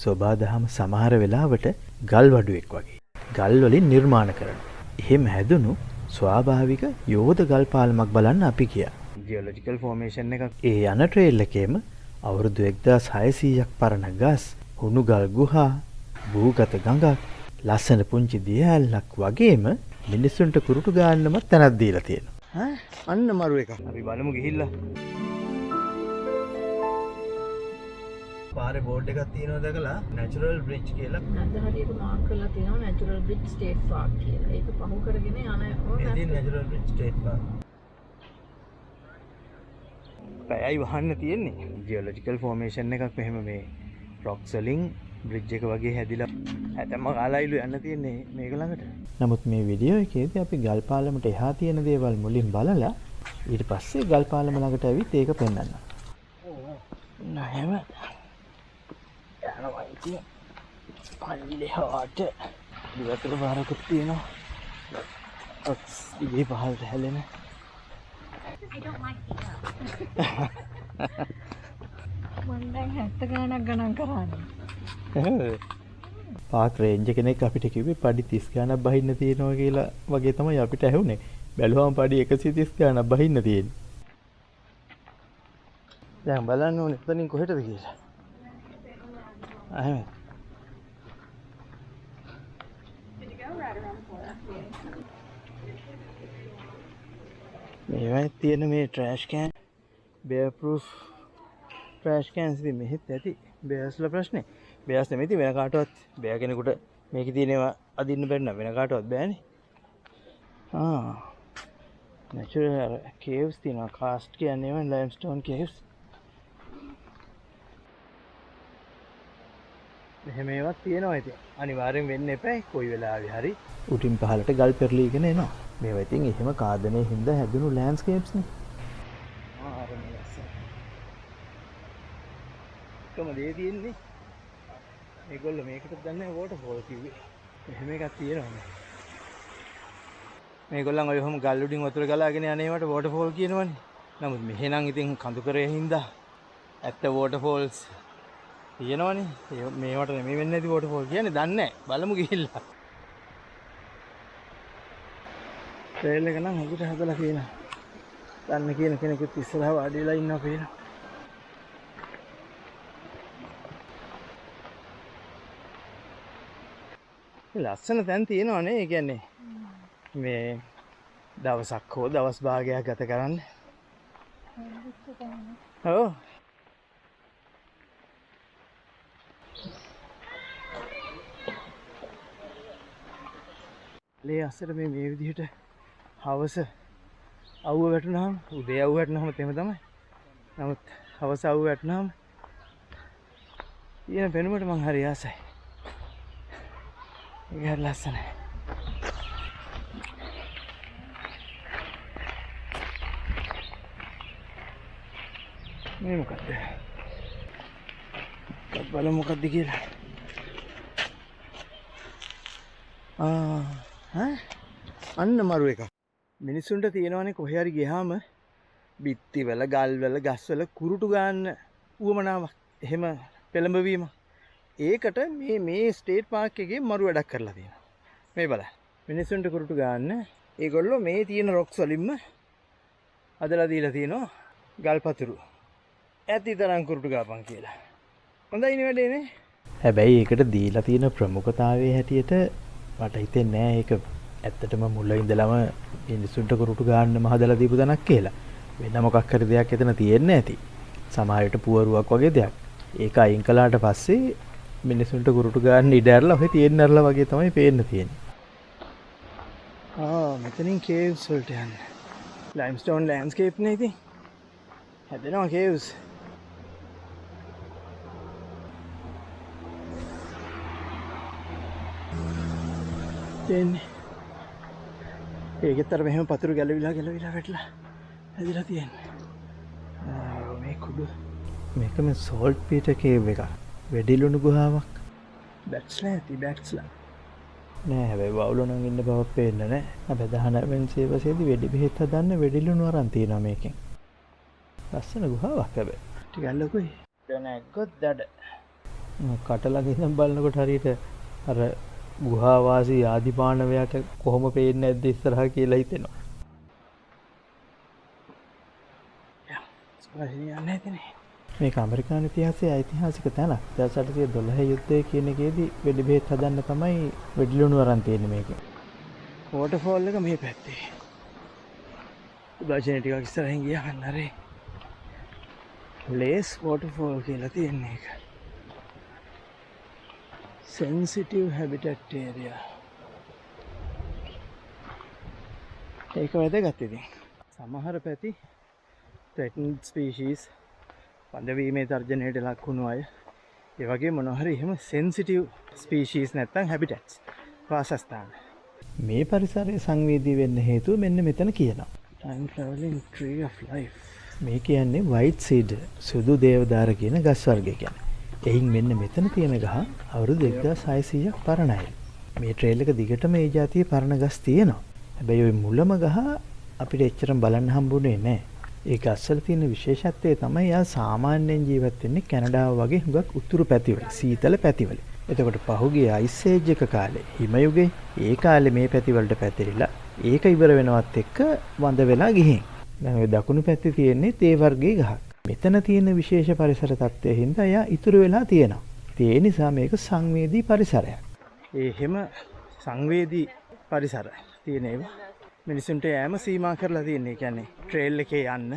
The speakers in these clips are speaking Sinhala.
සෝබාදහම සමහර වෙලාවට ගල් වඩුවෙක් වගේ. ගල් වලින් නිර්මාණ කරන. එහෙම හැදුණු ස්වාභාවික යෝධ ගල් පාලමක් බලන්න අපි ගියා. ජියොලොජිකල් ෆෝමේෂන් එකක්. ඒ යන ට්‍රේල් එකේම අවුරුදු 1600ක් පරණ ගස්, හුණු ගල් ගුහා, භූගත ගඟක්, ලස්සන පුංචි දියැලක් වගේම මිනිස්සුන්ට කුරුටු ගන්නම තැනක් දීලා තියෙනවා. අන්න මරු එකක්. අපි බලමු ගිහිල්ලා. පාරේ බෝඩ් එකක් තියෙනවා දැකලා නැචරල් බ්‍රිජ් කියලා. අද හරියට මාක් කරලා තියෙනවා නැචරල් බ්‍රිජ් ස්ටේට් පාර්ක් කියලා. ඒක පහු කරගෙන යන ඕන. ඉතින් නැචරල් බ්‍රිජ් ස්ටේට් පාර්ක්. පැයයි වහන්න තියෙන්නේ. ජියොලොජිකල් ෆෝමේෂන් එකක් මෙහෙම මේ රොක්ස් වලින් බ්‍රිජ් එක වගේ හැදිලා හැතැම්ම කාලායිලු යන්න තියෙන්නේ මේක ළඟට. නමුත් මේ වීඩියෝ එකේදී අපි ගල් පාලමට එහා තියෙන දේවල් මුලින් බලලා ඊට පස්සේ ගල් පාලම ළඟට ඇවිත් ඒක පෙන්වන්න. නෑම යනවා ඉතින් පල්ලෙහාට දිවතුරු පාරකුත් තියෙනවා. ඔක්ස් ඉගේ පහළට හැලෙන. මම දැන් 70 ගණක් ගණන් කරන්නේ. පාක් රේන්ජ් කෙනෙක් අපිට කිව්වේ පඩි 30 ගණක් බහින්න තියෙනවා කියලා වගේ තමයි අපිට ඇහුනේ. බැලුවම පඩි 130 ගණක් බහින්න තියෙන්නේ. දැන් බලන්න ඕනේ එතනින් කොහෙටද කියලා. අහමෙ. මේවයි තියෙන මේ ට්‍රෑෂ් කෑන් බෙයර් ප්‍රූෆ් ට්‍රෑෂ් කෑන්ස් ඉතින් මෙහෙත් ඇති බෙයර්ස්ලා ප්‍රශ්නේ. බෙයර්ස් නෙමෙයි වෙන කාටවත් බෙයර් කෙනෙකුට මේකේ තියෙනවා අදින්න බැරි නම් වෙන කාටවත් බෑනේ. නැචරල් කේව්ස් තියෙනවා. කාස්ට් කියන්නේ ලයිම්ස්ටෝන් කේව්ස්. මෙහෙම ඒවත් තියෙනවා ඉතින්. අනිවාර්යෙන් වෙන්න එපා කොයි වෙලාවෙ හරි. උඩින් පහළට ගල් පෙරලීගෙන එනවා. මේවා ඉතින් එහෙම කාදනේ හින්දා හැදුණු ලෑන්ඩ්ස්කේප්ස් නේ. කොහොම දේ තියෙන්නේ? ඒගොල්ලෝ මේකට දන්නේ වෝටර්ෆෝල් කිව්වේ. එහෙම එකක් තියෙනවා. මේගොල්ලන් ඔය ඔහොම ගල් උඩින් වතුර ගලාගෙන යන ඒවට වෝටර්ෆෝල් කියනවනේ. නමුත් මෙහෙනම් ඉතින් කඳු කරේ හින්දා ඇත්ත වෝටර්ෆෝල්ස් තියෙනවනේ. මේවට නෙමෙයි වෙන්නේ නැති වෝටර්ෆෝල් කියන්නේ. දන්නේ නැහැ. බලමු ගිහිල්ලා. ට්‍රේල් එක නම් හොඳට හදලා තියෙනවා. දන්න කියන කෙනෙකුත් ඉස්සරහා වාඩි වෙලා ඉන්නවා පේනවා. ලස්සන තැන් තියෙනවනේ. ඒ කියන්නේ මේ දවසක් හෝ දවස් භාගයක් ගත කරන්න. ඔව්. ලේ අස්සට මේ විදිහට හවස අවුව වැටුනහම උදේ අවුව වැටුනහම තෙම තමයි. නමුත් හවස අවුව වැටුනහම ඊන පෙනුමට මං හරි ආසයි. ඒක හරි ලස්සනයි. මේ මොකද්ද? බලමු මොකද්ද කියලා. අන්න මරු එකක්. මිනිස්සුන්ට තියෙනවනේ කොහේ හරි ගියාම බිත්තිවල, ගල්වල, ගස්වල කුරුටු ගන්න උවමනාවක්. එහෙම පෙළඹවීම. ඒකට මේ ස්ටේට් පාර්ක් එකේ මරු වැඩක් කරලා තියෙනවා. මේ බලන්න. මිනිස්සුන්ට කුරුටු ගන්න ඒගොල්ලෝ මේ තියෙන රොක්ස් වලින්ම හදලා දීලා තියෙනවා ගල් පතුරු. ඇති තරම් කුරුටු ගාපන් කියලා. හොඳයිනේ වැඩේ නේ. හැබැයි ඒකට දීලා තියෙන ප්‍රමුඛතාවයේ හැටියට මට හිතෙන්නේ නෑ ඒක ඇත්තටම මුල ඉඳලම මිනිස්සුන්ට කුරුටු ගන්නම හදලා දීපු තැනක් කියලා. වෙන මොකක් හරි දෙයක් එතන තියෙන්නේ නැති. සමහරවිට පුවරුවක් වගේ දෙයක්. ඒක අයින් කළාට පස්සේ මිනිස්සුන්ට කුරුටු ගන්න ඉඩ ඇරලා ඔහේ තියෙන්න ඇරලා වගේ තමයි පේන්න තියෙන්නේ. මෙතනින් කේව්ස් වලට යන්න. ලයිම්ස්ටෝන් ලෑන්ඩ්ස්කේප් නේ ඉතින්. හැදෙනවා කේව්ස්. ඒකෙත් අර මෙහෙම පතුරු ගැලවිලා වැටලා හැදිලා තියෙන්නේ. මේ කුඩු මේක මේ සෝල්ට් පීටර් කේව් එක. වෙඩිලුණු ගුහාවක්. බැට්ස්ලා ඇති බැට්ස්ලා. නෑ හැබැයි වවුලෝ නම් ඉන්න බවක් පේන්නේ නෑ. හැබැයි 19 සේවසේදී වෙඩි බෙහෙත් හදන්න වෙඩිලුණු අරන් තියෙනවා මේකෙන්. ලස්සන ගුහාවක් හැබැයි. ටිකක් ලොකුයි. දැන් නැග්ගොත් දඩ. කටලඟ ඉඳන් බලනකොට හරියට අර ගුහාවාසී ආදිපාණවයාට කොහොම පේන්නේ නැද්ද ඉස්සරහා කියලා හිතෙනවා. මේක ඇමරිකානු ඉතිහාසයේ ඓතිහාසික තැනක්. 1812 යුද්ධය කියන එකේදී වෙඩි බෙහෙත් හදන්න තමයි වෙඩිලුණු අරන් තියෙන්නේ මේකේ. වෝටර්ෆෝල් එක මේ පැත්තේ. උදාචනේ ටිකක් ඉස්සරහින් ගියාම නරේ. ලේස් වෝටර්ෆෝල් කියලා තියෙන එක. sensitive habitat area. ඒක වැදගත් ඉතින්. සමහර පැති threatened species වඳවීමේ තර්ජනයට ලක් වුණු අය ඒ වගේ මොනවා හරි එහෙම sensitive species නැත්නම් habitats වාසස්ථාන. මේ පරිසරයේ සංවේදී වෙන්න හේතුව මෙන්න මෙතන කියනවා. time traveling tree of life. මේ කියන්නේ white cedar සුදු දේවදාර කියන ගස් වර්ගය කියන්නේ. එයින් මෙන්න මෙතන තියෙන ගහ අවුරුදු 1600ක් පරණයි. මේ ට්‍රේල් එක දිගටම මේ જાතියේ පරණ ගස් තියෙනවා. හැබැයි ওই මුලම ගහ අපිට එච්චරම බලන්න හම්බුනේ නැහැ. ඒ ගස්වල තියෙන විශේෂත්වය තමයි යා සාමාන්‍යයෙන් ජීවත් වෙන්නේ කැනඩාව වගේ හුඟක් උතුරු පැතිවල, සීතල පැතිවල. එතකොට පහුගිය අයිස් ඒජ් එක කාලේ හිම යුගයේ ඒ කාලේ මේ පැතිවලට පැතිරිලා ඒක ඉවර වෙනවත් එක්ක වඳ වෙලා ගිහින්. දැන් ඔය දකුණු පැත්තේ තියෙන්නේ තේ වර්ගයේ ගහක්. මෙතන තියෙන විශේෂ පරිසර තත්ත්වයෙන් හින්දා එයා ඉතුරු වෙලා තියෙනවා. ඉතින් ඒ නිසා මේක සංවේදී පරිසරයක්. ඒ හැම සංවේදී පරිසර තියෙන ඒවා මිනිසුන්ට යෑම සීමා කරලා තියෙන්නේ. කියන්නේ ට්‍රේල් එකේ යන්න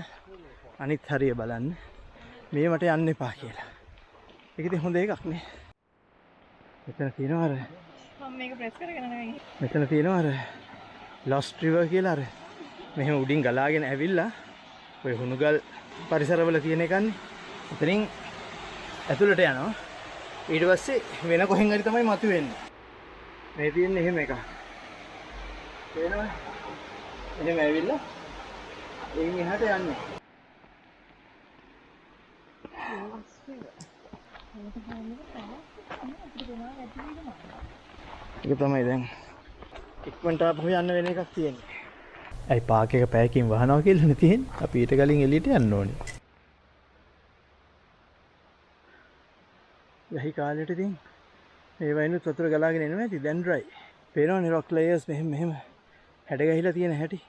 අනිත් හරිය බලන්න මේ මට යන්න එපා කියලා. ඒක ඉතින් හොඳ එකක් නේ. මෙතන තියෙනවා අර මම මේක ප්‍රෙස් කරගෙන නෙවෙයි. මෙතන තියෙනවා අර Lost River කියලා අර මෙහෙම උඩින් ගලාගෙන ඇවිල්ලා ඔය හුණුගල් පරිසරවල තියෙන එකන්නේ. එතනින් ඇතුළට යනවා. ඊට පස්සේ වෙන කොහෙන් හරි තමයි මතුවෙන්නේ. මේ තියෙන්නේ එහෙම එකක්. පේනවද? එහෙම ඇවිල්ලා එයින් එහාට යන්නේ. ඒක තමයි දැන් ඉක්මනට ආපහු යන්න වෙන එකක් තියෙන්නේ. ඇයි පාක් එක පැයකින් වහනවා කියලා නේ තියෙන්නේ. අපි ඊට කලින් එළියට යන්න ඕනේ. යහි කාලෙට ඉතින් මේ වයින්ුත් වතුර ගලාගෙන එනවා ඇති. දැන් dry. පේනවනේ rock layers මෙහෙම හැඩ ගහිලා තියෙන හැටි.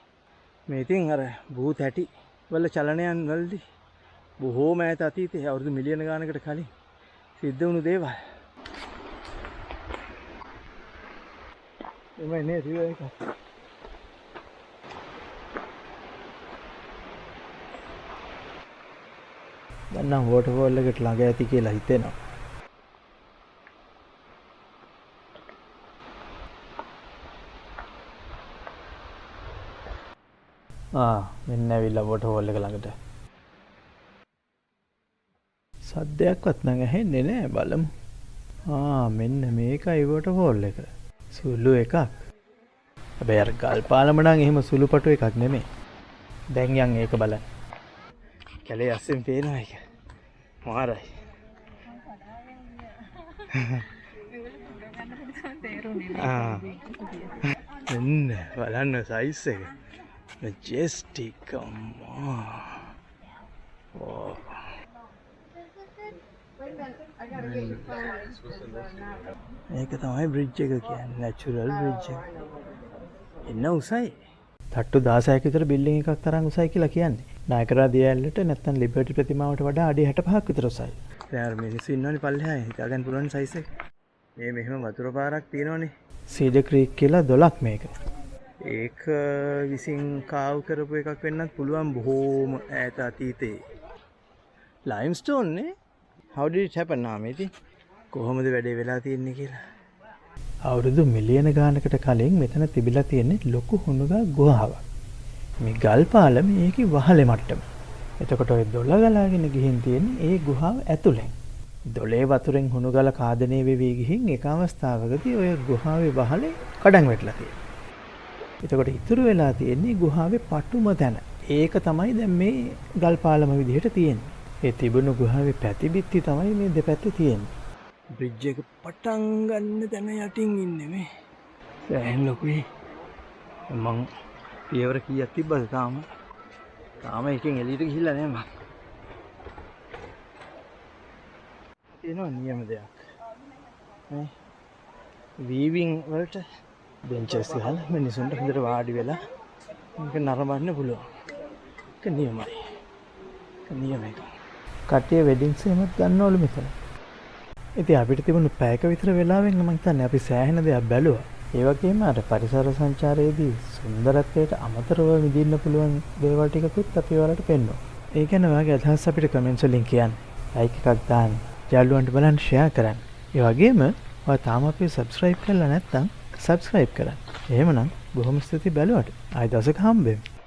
මේ ඉතින් අර භූත හැටි වල චලනයන් වලදී බොහෝම ඈත අතීතයේ අවුරුදු මිලියන ගානකට කලින් සිද්ධ වුණු දේවල්. එමේ නේ රිවර් එක. දැන් නම් වෝටර්ෆෝල් එකට ළඟ ඇති කියලා හිතෙනවා. මෙන්න ඇවිල්ලා වෝටර්ෆෝල් එක ළඟට. සද්දයක්වත් නම් ඇහෙන්නේ නැහැ බලමු. මෙන්න මේකයි වෝටර්ෆෝල් එක. සුළු එකක්. හැබැයි අර ගල් පාලම නම් එහෙම සුළුපටු එකක් නෙමෙයි. දැන් යන් ඒක බලන්න. කැලේ අස්සෙන් පේනවා ඒක. මාරයි. මෙන්න බලන්න සයිස් එක. Majestic. Oh. මේක තමයි බ්‍රිජ් එක කියන්නේ. නැචරල් බ්‍රිජ් එක. එන්න උසයි. තට්ටු 16ක විතර බිල්ඩින් එකක් තරම් උසයි කියලා කියන්නේ. නායකරා දියඇල්ලට නැත්නම් ලිබර්ටි ප්‍රතිමාවට වඩා අඩි 65ක් විතර උසයි. දැන් මිනිස්සු ඉන්නවනේ පල්ලෙහායි. හිතාගන්න පුළුවන් සයිස් එක. මේ මෙහෙම වතුර පාරක් තියෙනවනේ. සීඩර් ක්‍රීක් කියලා 12ක් මේක. ඒක විසින් කාව් කරපු එකක් වෙන්නත් පුළුවන් බොහෝම ඈත අතීතයේ. ලයිම්ස්ටෝන් නේ? How did it happen නාමේදී? කොහොමද වැඩේ වෙලා තියෙන්නේ කියලා. අවුරුදු මිලියන ගානකට කලින් මෙතන තිබිලා තියෙන්නේ ලොකු හුණුගල් ගුහාවක්. මේ ගල් පාලම ඒකේ වහලේ මට්ටම. එතකොට ඔය දොළ ගලාගෙන ගිහින් තියෙන්නේ ඒ ගුහාව ඇතුලෙන්. දොලේ වතුරෙන් හුණුගල කාදනය වෙවි ගිහින් එක අවස්ථාවකදී ඔය ගුහාවේ වහලේ කඩන් වැටලා තියෙනවා. එතකොට ඉතුරු වෙලා තියෙන්නේ ගුහාවේ පටුම තැන. ඒක තමයි දැන් මේ ගල් පාලම විදිහට තියෙන්නේ. ඒ තිබුණු ගුහාවේ පැතිබිත්ති තමයි මේ දෙපැත්තේ තියෙන්නේ. බ්‍රිජ් එක පටන් ගන්න තැන යටින් ඉන්නේ මේ. දැන් ලොකුයි. මං පියවර කීයක් තිබ්බද තාම එකෙන් එළියට ගිහිල්ලා නෑ මං. තියෙනවා නියම දෙයක්. වීවිං වලට බෙන්චස් ගහලා මිනිසුන්ට හොඳට වාඩි වෙලා මේක නරඹන්න පුළුවන්. ඒක නියමයි. ඒක නියමයි. කට්ටිය වෙඩින්ග්ස් එහෙමත් ගන්නවලු මෙතන. ඉතින් අපිට තිබුණු පැයක විතර වෙලාවෙන් මම හිතන්නේ අපි සෑහෙන දේවල් බැලුවා. ඒ වගේම අර පරිසර සංචාරයේදී සුන්දරත්වයට අමතරව විඳින්න පුළුවන් දේවල් ටිකකුත් අපි ඔයාලට පෙන්වුවා. ඒ ගැන ඔයාගේ අදහස් අපිට කමෙන්ට්ස් වලින් කියන්න. ලයික් එකක් දාන්න. යාළුවන්ට බලන්න ෂෙයා කරන්න. ඒ වගේම ඔයා තාම අපිව සබ්ස්ක්‍රයිබ් කරලා නැත්නම් සබ්ස්ක්‍රයිබ් කරන්න. එහෙමනම් බොහොම ස්තුතියි බැලුවට. ආයෙ දවසක හම්බෙමු.